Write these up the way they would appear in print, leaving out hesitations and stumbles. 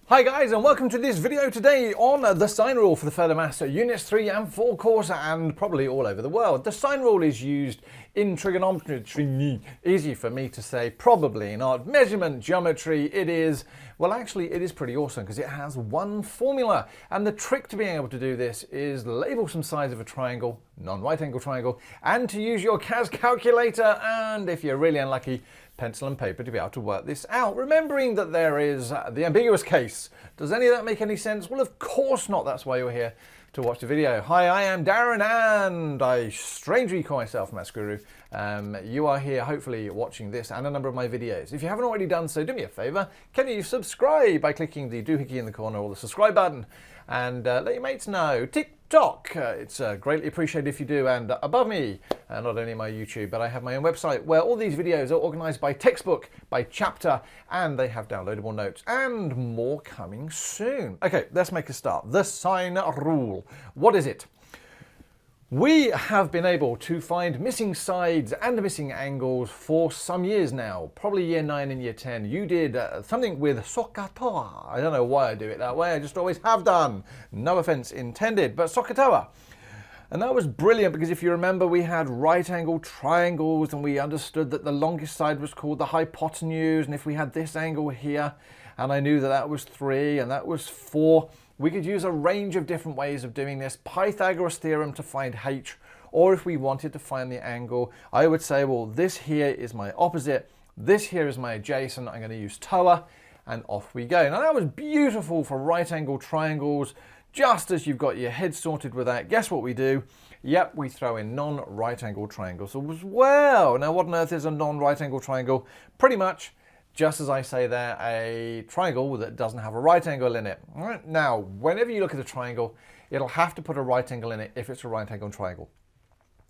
Hi guys, and welcome to this video today on the Sine Rule for the Further Maths Units 3 and 4 course, and probably all over the world. The Sine Rule is used in trigonometry, easy for me to say, probably in art, measurement, geometry. It is pretty awesome because it has one formula, and the trick to being able to do this is label some sides of a triangle, non-right angle triangle, and to use your CAS calculator, and if you're really unlucky, pencil and paper to be able to work this out, remembering that there is the ambiguous case. Does any of that make any sense? Well, of course not. That's why you're here to watch the video. Hi, I am Darren, and I strangely call myself MaffsGuru. You are here hopefully watching this and a number of my videos. If you haven't already done so, do me a favor. Can you subscribe by clicking the doohickey in the corner or the subscribe button, and let your mates know. TikTok, it's greatly appreciated if you do. And above me, not only my YouTube, but I have my own website where all these videos are organized by textbook, by chapter, and they have downloadable notes and more coming soon. Okay, let's make a start. The Sine Rule. What is it? We have been able to find missing sides and missing angles for some years now, probably year 9 and year 10. You did something with Sohcahtoa. I don't know why I do it that way, I just always have done. No offense intended, but Sohcahtoa. And that was brilliant because if you remember, we had right angle triangles and we understood that the longest side was called the hypotenuse, and if we had this angle here, and I knew that that was 3 and that was 4, we could use a range of different ways of doing this. Pythagoras theorem to find h, or if we wanted to find the angle, I would say, well, this here is my opposite, this here is my adjacent, I'm going to use TOA, and off we go. Now that was beautiful for right angle triangles. Just as you've got your head sorted with that, guess what we do? Yep, we throw in non-right angle triangles as well. Now what on earth is a non-right angle triangle? Pretty much, just as I say there, a triangle that doesn't have a right angle in it. All right. Now, whenever you look at a triangle, it'll have to put a right angle in it if it's a right angle triangle.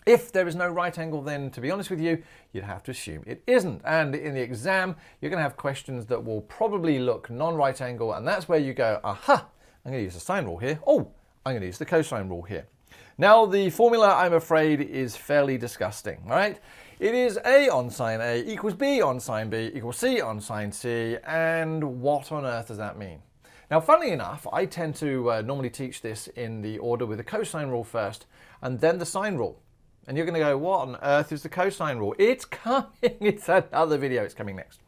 If there is no right angle, then to be honest with you, you'd have to assume it isn't. And in the exam, you're going to have questions that will probably look non-right angle, and that's where you go, aha, I'm going to use the sine rule here. Oh, I'm going to use the cosine rule here. Now, the formula, I'm afraid, is fairly disgusting, right? It is A on sine A equals B on sine B equals C on sine C, and what on earth does that mean? Now, funnily enough, I tend to normally teach this in the order with the cosine rule first, and then the sine rule. And you're going to go, what on earth is the cosine rule? It's coming, it's another video, it's coming next.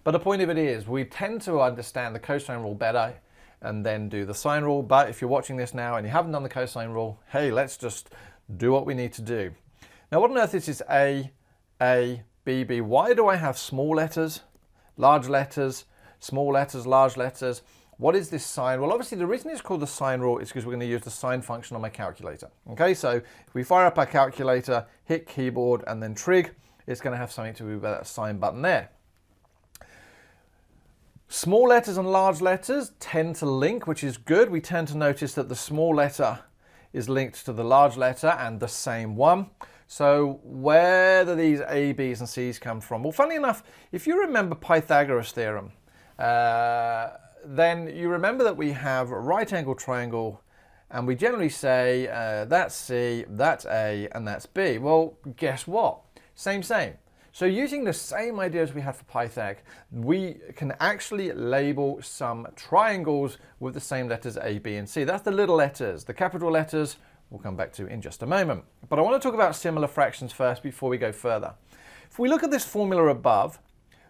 But the point of it is, we tend to understand the cosine rule better and then do the sine rule. But if you're watching this now and you haven't done the cosine rule, hey, let's just do what we need to do. Now, what on earth is this A, B, B? Why do I have small letters, large letters, small letters, large letters? What is this sine? Well, obviously the reason it's called the sine rule is because we're going to use the sine function on my calculator. Okay, so if we fire up our calculator, hit keyboard and then trig, it's going to have something to do with that sine button there. Small letters and large letters tend to link, which is good. We tend to notice that the small letter is linked to the large letter and the same one. So where do these A, B's and C's come from? Well, funny enough, if you remember Pythagoras theorem, then you remember that we have a right angle triangle, and we generally say that's C, that's A, and that's B. Well, guess what? Same. So using the same ideas we had for Pythag, we can actually label some triangles with the same letters A, B, and C. That's the little letters. The capital letters we'll come back to in just a moment. But I want to talk about similar fractions first before we go further. If we look at this formula above,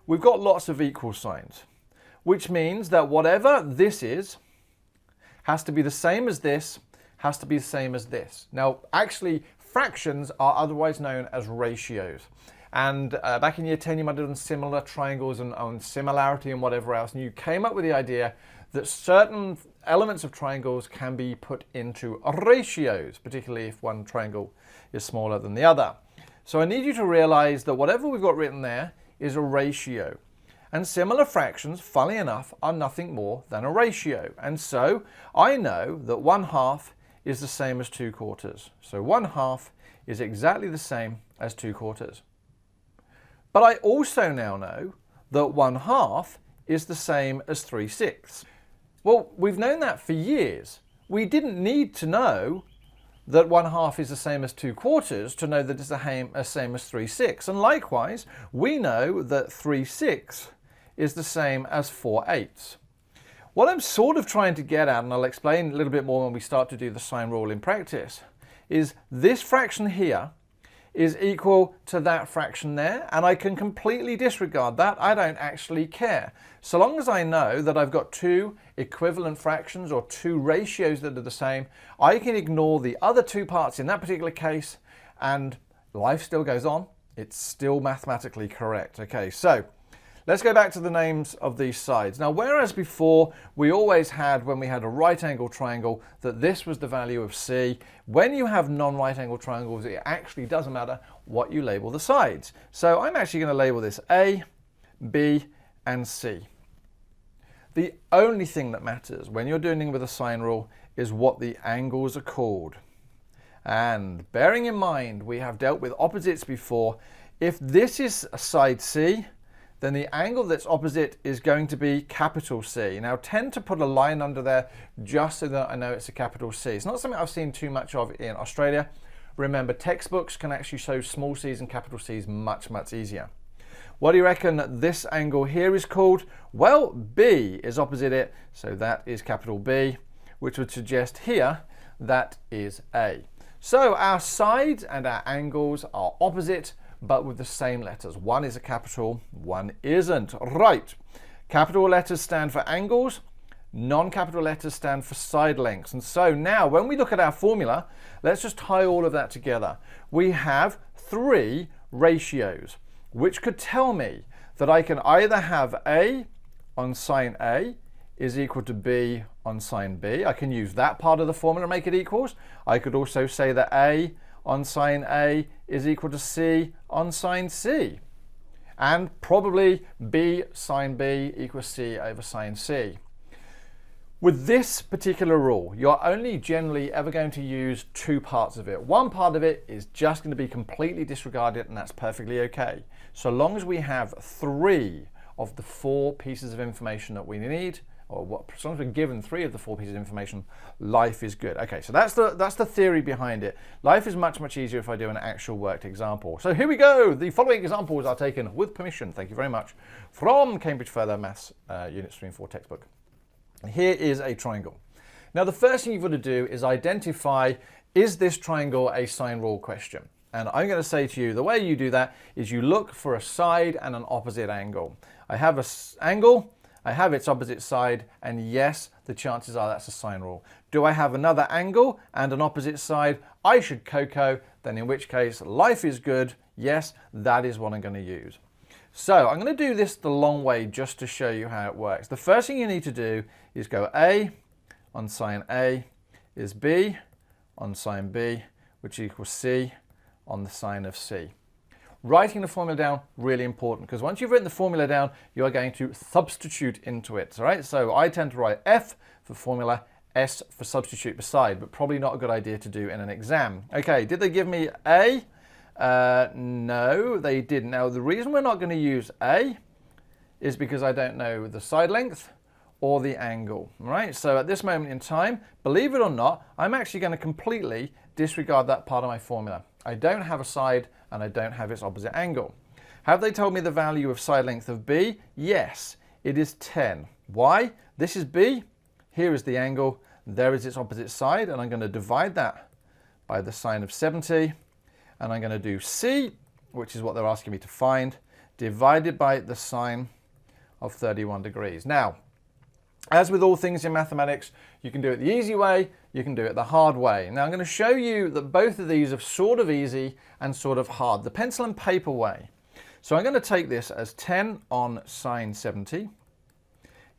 we've got lots of equal signs, which means that whatever this is has to be the same as this, has to be the same as this. Now, actually, fractions are otherwise known as ratios. And back in year 10, you might have done similar triangles and similarity and whatever else, and you came up with the idea that certain elements of triangles can be put into ratios, particularly if one triangle is smaller than the other. So I need you to realize that whatever we've got written there is a ratio. And similar fractions, funnily enough, are nothing more than a ratio. And so I know that 1/2 is the same as 2/4. So 1/2 is exactly the same as 2/4. But I also now know that 1/2 is the same as 3/6. Well, we've known that for years. We didn't need to know that 1/2 is the same as 2/4 to know that it's the same as 3/6. And likewise, we know that 3/6 is the same as 4/8. What I'm sort of trying to get at, and I'll explain a little bit more when we start to do the sine rule in practice, is this fraction here is equal to that fraction there, and I can completely disregard that. I don't actually care. So long as I know that I've got two equivalent fractions or two ratios that are the same, I can ignore the other two parts in that particular case, and life still goes on. It's still mathematically correct. Okay, so let's go back to the names of these sides. Now, whereas before we always had, when we had a right angle triangle, that this was the value of C, when you have non-right angle triangles, it actually doesn't matter what you label the sides. So I'm actually going to label this A, B, and C. The only thing that matters when you're dealing with a sine rule is what the angles are called. And bearing in mind we have dealt with opposites before, if this is a side C, then the angle that's opposite is going to be capital C. Now, tend to put a line under there just so that I know it's a capital C. It's not something I've seen too much of in Australia. Remember, textbooks can actually show small c's and capital C's much, much easier. What do you reckon this angle here is called? Well, B is opposite it, so that is capital B, which would suggest here that is A. So our sides and our angles are opposite, but with the same letters. One is a capital, one isn't. Right. Capital letters stand for angles, non-capital letters stand for side lengths. And so now when we look at our formula, let's just tie all of that together. We have three ratios, which could tell me that I can either have A on sine A is equal to B on sine B. I can use that part of the formula to make it equals. I could also say that A on sine A is equal to C on sine C. And probably B sine B equals C over sine C. With this particular rule, you're only generally ever going to use two parts of it. One part of it is just going to be completely disregarded, and that's perfectly okay. So long as we have three of the four pieces of information that we need, or as long as we're given three of the four pieces of information, life is good. Okay, so that's the theory behind it. Life is much, much easier if I do an actual worked example. So here we go. The following examples are taken with permission, thank you very much, from Cambridge Further Maths Unit 3 and 4 textbook. Here is a triangle. Now, the first thing you've got to do is identify, is this triangle a sine rule question? And I'm going to say to you, the way you do that is you look for a side and an opposite angle. I have an angle, I have its opposite side, and yes, the chances are that's a sine rule. Do I have another angle and an opposite side? I should cocoa, then in which case life is good. Yes, that is what I'm going to use. So I'm going to do this the long way just to show you how it works. The first thing you need to do is go A on sine A is B on sine B, which equals C on the sine of C. Writing the formula down, really important, because once you've written the formula down, you are going to substitute into it, all right? So I tend to write F for formula, S for substitute beside, but probably not a good idea to do in an exam. Okay, did they give me A? No, they didn't. Now, the reason we're not going to use A is because I don't know the side length or the angle, right? So at this moment in time, believe it or not, I'm actually going to completely disregard that part of my formula. I don't have a side and I don't have its opposite angle. Have they told me the value of side length of B? Yes, it is 10. Why? This is B, here is the angle, there is its opposite side, and I'm going to divide that by the sine of 70, and I'm going to do C, which is what they're asking me to find, divided by the sine of 31 degrees. Now, as with all things in mathematics, you can do it the easy way, you can do it the hard way. Now I'm going to show you that both of these are sort of easy and sort of hard, the pencil and paper way. So I'm going to take this as 10 on sine 70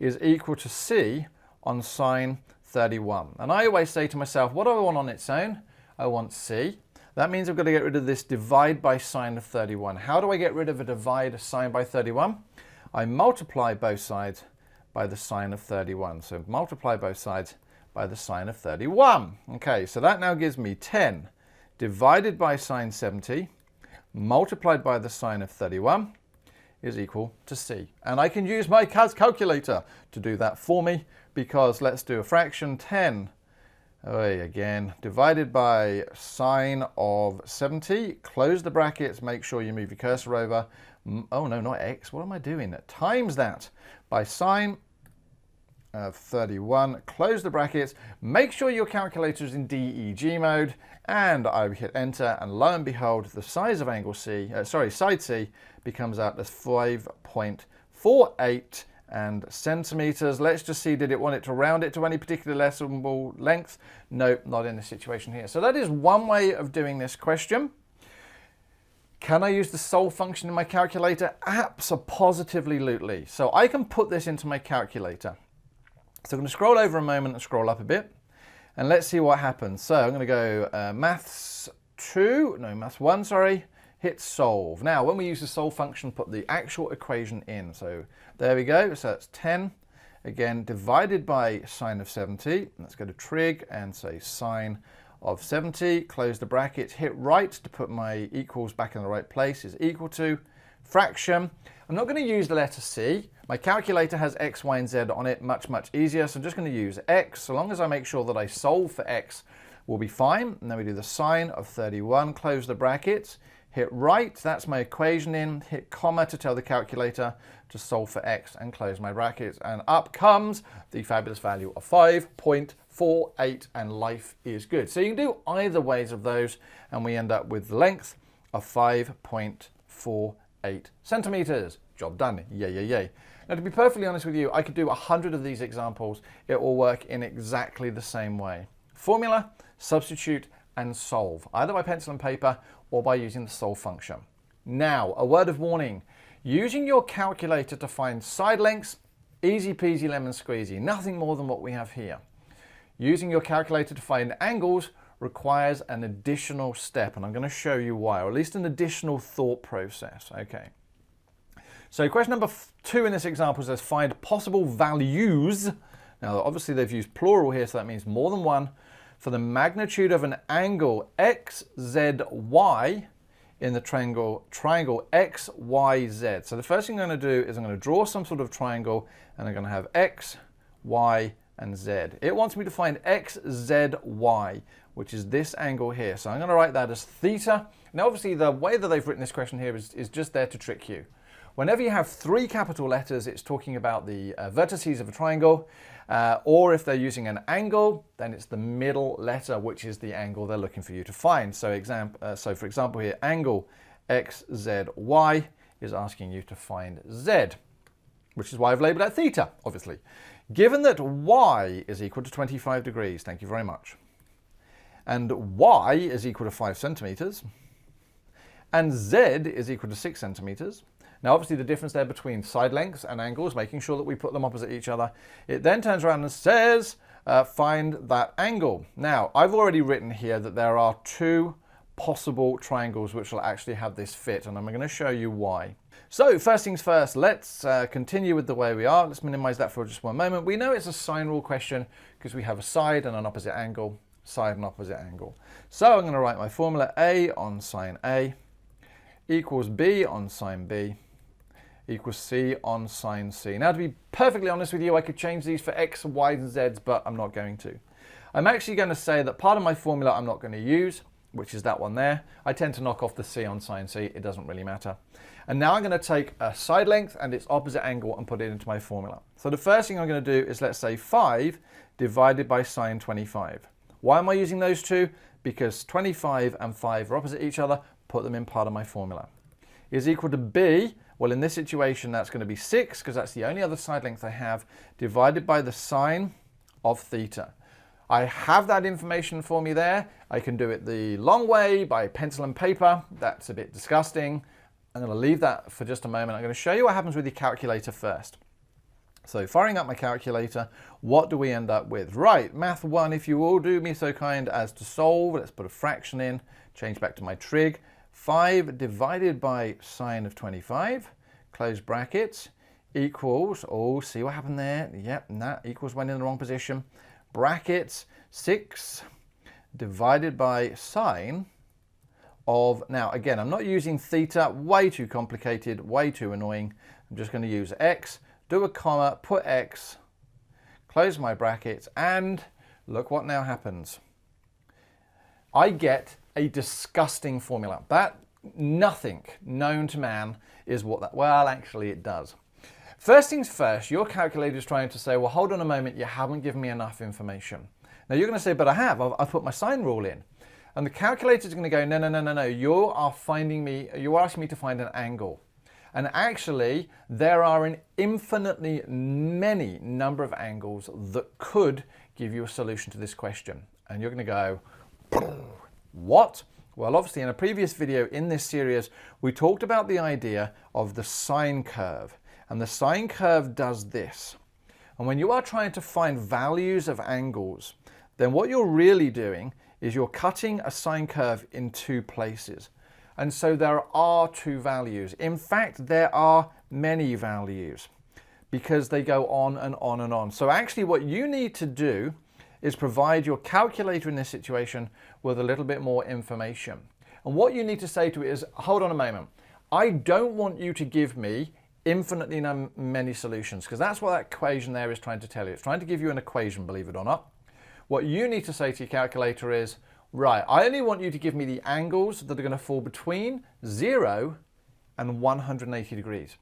is equal to C on sine 31. And I always say to myself, what do I want on its own? I want C. That means I've got to get rid of this divide by sine of 31. How do I get rid of a divide sine by 31? I multiply both sides by the sine of 31. So multiply both sides by the sine of 31. Okay, so that now gives me 10 divided by sine 70 multiplied by the sine of 31 is equal to C. And I can use my calculator to do that for me, because let's do a fraction, 10 again divided by sine of 70, close the brackets, make sure you move your cursor over, oh no, not x, what am I doing, times that by sine 31, close the brackets, make sure your calculator is in DEG mode, and I hit enter, and lo and behold, the size of angle C, side C, becomes out as 5.48 and centimeters. Let's just see, did it want it to round it to any particular decimal length? No, not in this situation here. So that is one way of doing this question. Can I use the solve function in my calculator? Absolutely. So I can put this into my calculator. So I'm going to scroll over a moment and scroll up a bit, and let's see what happens. So I'm going to go Maths 1, sorry, hit solve. Now, when we use the solve function, put the actual equation in. So there we go. So that's 10, again, divided by sine of 70. Let's go to trig and say sine of 70, close the brackets, hit right to put my equals back in the right place, is equal to fraction. I'm not going to use the letter C. My calculator has X, Y, and Z on it, much easier. So I'm just going to use X. So long as I make sure that I solve for X, we'll be fine. And then we do the sine of 31, close the brackets, hit right, that's my equation in, hit comma to tell the calculator to solve for X and close my brackets. And up comes the fabulous value of 5.48, and life is good. So you can do either ways of those, and we end up with the length of 5.48 centimeters. Job done. Yay. Now, to be perfectly honest with you, I could do 100 of these examples. It will work in exactly the same way. Formula, substitute, and solve, either by pencil and paper or by using the solve function. Now, a word of warning. Using your calculator to find side lengths, easy peasy lemon squeezy, nothing more than what we have here. Using your calculator to find angles requires an additional step, and I'm going to show you why, or at least an additional thought process. Okay. So question number 2 in this example says find possible values. Now, obviously they've used plural here, so that means more than one, for the magnitude of an angle XZY in the triangle XYZ. So the first thing I'm going to do is I'm going to draw some sort of triangle, and I'm going to have X, Y, and Z. It wants me to find XZY, which is this angle here. So I'm going to write that as theta. Now, obviously, the way that they've written this question here is just there to trick you. Whenever you have 3 capital letters, it's talking about the vertices of a triangle, or if they're using an angle, then it's the middle letter, which is the angle they're looking for you to find. So, for example here, angle XZY is asking you to find Z, which is why I've labeled that theta, obviously. Given that Y is equal to 25 degrees, thank you very much, and Y is equal to 5 centimeters, and Z is equal to 6 centimeters, now, obviously, the difference there between side lengths and angles, making sure that we put them opposite each other, it then turns around and says, find that angle. Now, I've already written here that there are 2 possible triangles which will actually have this fit, and I'm going to show you why. So, first things first, let's continue with the way we are. Let's minimize that for just one moment. We know it's a sine rule question because we have a side and an opposite angle, side and opposite angle. So, I'm going to write my formula A on sine A equals B on sine B equals C on sine C. Now, to be perfectly honest with you, I could change these for X, Y, and Z's, but I'm not going to. I'm actually going to say that part of my formula I'm not going to use, which is that one there. I tend to knock off the C on sine C. It doesn't really matter. And now I'm going to take a side length and its opposite angle and put it into my formula. So the first thing I'm going to do is, let's say 5 divided by sine 25. Why am I using those two? Because 25 and 5 are opposite each other. Put them in part of my formula. Is equal to B. Well, in this situation, that's going to be 6, because that's the only other side length I have, divided by the sine of theta. I have that information for me there. I can do it the long way by pencil and paper. That's a bit disgusting. I'm going to leave that for just a moment. I'm going to show you what happens with your calculator first. So firing up my calculator, what do we end up with? Right, Math 1, if you will do me so kind as to solve. Let's put a fraction in, change back to my trig. 5 divided by sine of 25, close brackets, equals, oh, see what happened there? Yep, and that equals went in the wrong position. Brackets, 6 divided by sine of, now again, I'm not using theta, way too complicated, way too annoying. I'm just going to use X, do a comma, put X, close my brackets, and look what now happens. I get a disgusting formula. That nothing known to man is what that, well, actually it does. First things first, your calculator is trying to say, well, hold on a moment, you haven't given me enough information. Now you're going to say, but I have, I've put my sine rule in. And the calculator is going to go, no, you're asking me to find an angle. And actually, there are an infinitely many number of angles that could give you a solution to this question. And you're going to go, what? Well, obviously, in a previous video in this series, we talked about the idea of the sine curve. And the sine curve does this. And when you are trying to find values of angles, then what you're really doing is you're cutting a sine curve in two places. And so there are two values. In fact, there are many values because they go on and on and on. So actually what you need to do is provide your calculator in this situation with a little bit more information. And what you need to say to it is, hold on a moment. I don't want you to give me infinitely many solutions, because that's what that equation there is trying to tell you. It's trying to give you an equation, believe it or not. What you need to say to your calculator is, right, I only want you to give me the angles that are going to fall between 0 and 180 degrees.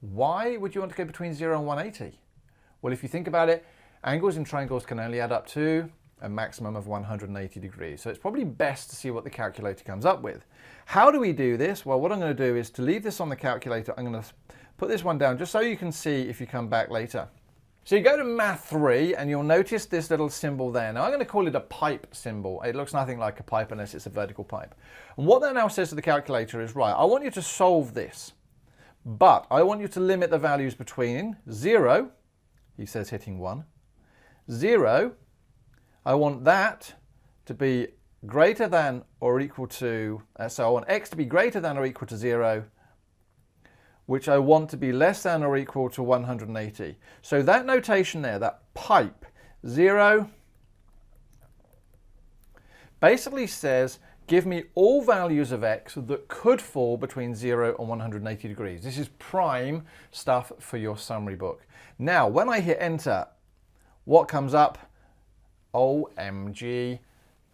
Why would you want to go between 0 and 180? Well, if you think about it, angles in triangles can only add up to a maximum of 180 degrees. So it's probably best to see what the calculator comes up with. How do we do this? Well, what I'm going to do is to leave this on the calculator, I'm going to put this one down just so you can see if you come back later. So you go to Math 3 and you'll notice this little symbol there. Now I'm going to call it a pipe symbol. It looks nothing like a pipe unless it's a vertical pipe. And what that now says to the calculator is, right, I want you to solve this, but I want you to limit the values between 0, he says hitting 1, 0, I want that to be greater than or equal to, so I want x to be greater than or equal to 0, which I want to be less than or equal to 180. So that notation there, that pipe, 0, basically says, give me all values of x that could fall between 0 and 180 degrees. This is prime stuff for your summary book. Now, when I hit enter, what comes up? OMG,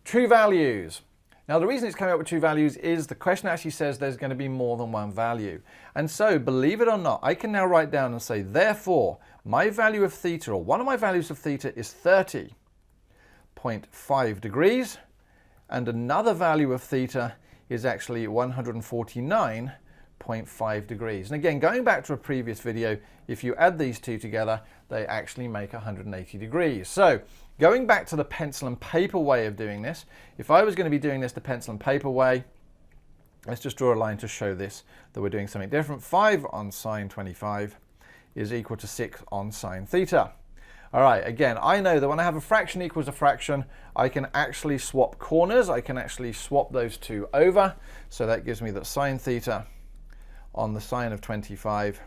two values. Now the reason it's coming up with two values is the question actually says there's going to be more than one value. And so, believe it or not, I can now write down and say, therefore, my value of theta, or one of my values of theta, is 30.5 degrees, and another value of theta is actually 149.5 degrees. And again, going back to a previous video, if you add these two together, they actually make 180 degrees. So, going back to the pencil and paper way of doing this, if I was going to be doing this the pencil and paper way, let's just draw a line to show this, that we're doing something different. 5 on sine 25 is equal to 6 on sine theta. All right, again, I know that when I have a fraction equals a fraction, I can actually swap corners. I can actually swap those two over. So that gives me that sine theta on the sine of 25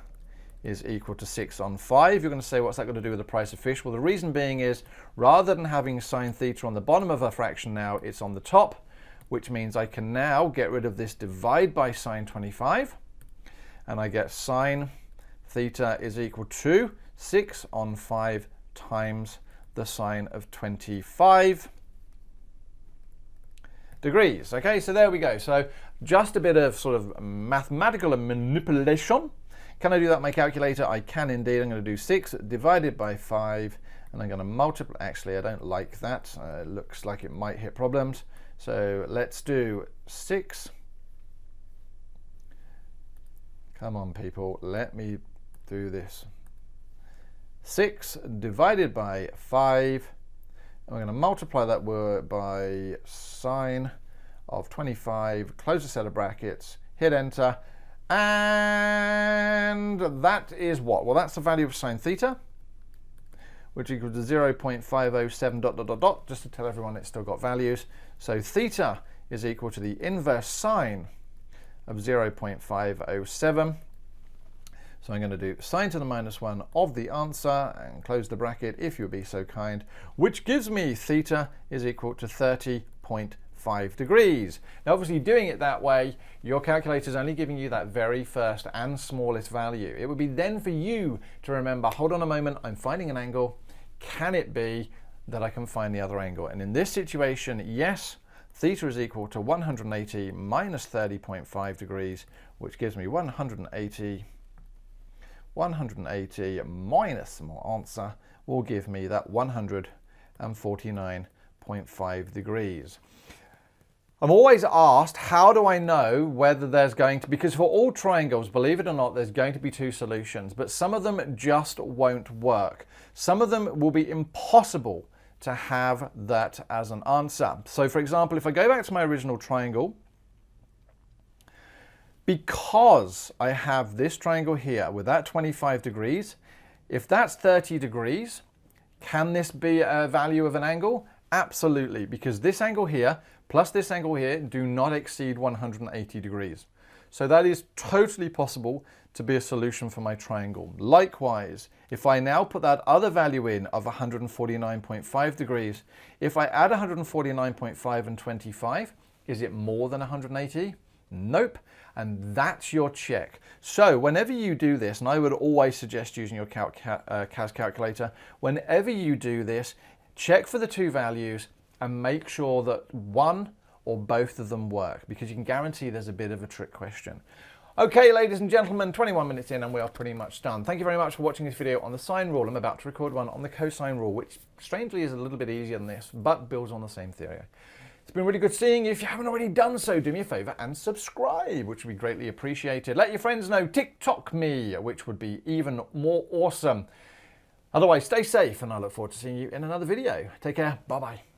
is equal to 6 on 5. You're going to say, what's that got to do with the price of fish? Well, the reason being is, rather than having sine theta on the bottom of a fraction now, it's on the top, which means I can now get rid of this divide by sine 25, and I get sine theta is equal to 6 on 5 times the sine of 25 degrees. Okay, so there we go. So just a bit of sort of mathematical manipulation. Can I do that on my calculator? I can indeed. I'm going to do 6 divided by 5, and I'm going to multiply. Actually, I don't like that. It looks like it might hit problems. So let's do 6. Come on, people. Let me do this. 6 divided by 5. And we're going to multiply that word by sine of 25. Close a set of brackets. Hit enter. And that is what? Well, that's the value of sine theta, which equals to 0.507 dot dot dot dot, just to tell everyone it's still got values. So theta is equal to the inverse sine of 0.507. So I'm going to do sine to the minus 1 of the answer and close the bracket if you'd be so kind, which gives me theta is equal to 30.5 degrees. Now obviously doing it that way, your calculator is only giving you that very first and smallest value. It would be then for you to remember, hold on a moment, I'm finding an angle. Can it be that I can find the other angle? And in this situation, yes, theta is equal to 180 minus 30.5 degrees, which gives me 180, 180 minus my answer will give me that 149.5 degrees. I'm always asked, how do I know whether there's going to, because for all triangles, believe it or not, there's going to be two solutions, but some of them just won't work. Some of them will be impossible to have that as an answer. So for example, if I go back to my original triangle, because I have this triangle here with that 25 degrees, if that's 30 degrees, can this be a value of an angle? Absolutely, because this angle here plus this angle here do not exceed 180 degrees. So that is totally possible to be a solution for my triangle. Likewise, if I now put that other value in of 149.5 degrees, if I add 149.5 and 25, is it more than 180? Nope. And that's your check. So whenever you do this, and I would always suggest using your CAS calculator, whenever you do this, check for the two values and make sure that one or both of them work, because you can guarantee there's a bit of a trick question. Okay, ladies and gentlemen, 21 minutes in and we are pretty much done. Thank you very much for watching this video on the sine rule. I'm about to record one on the cosine rule, which strangely is a little bit easier than this, but builds on the same theory. It's been really good seeing you. If you haven't already done so, do me a favor and subscribe, which would be greatly appreciated. Let your friends know, TikTok me, which would be even more awesome. Otherwise, stay safe and I look forward to seeing you in another video. Take care. Bye-bye.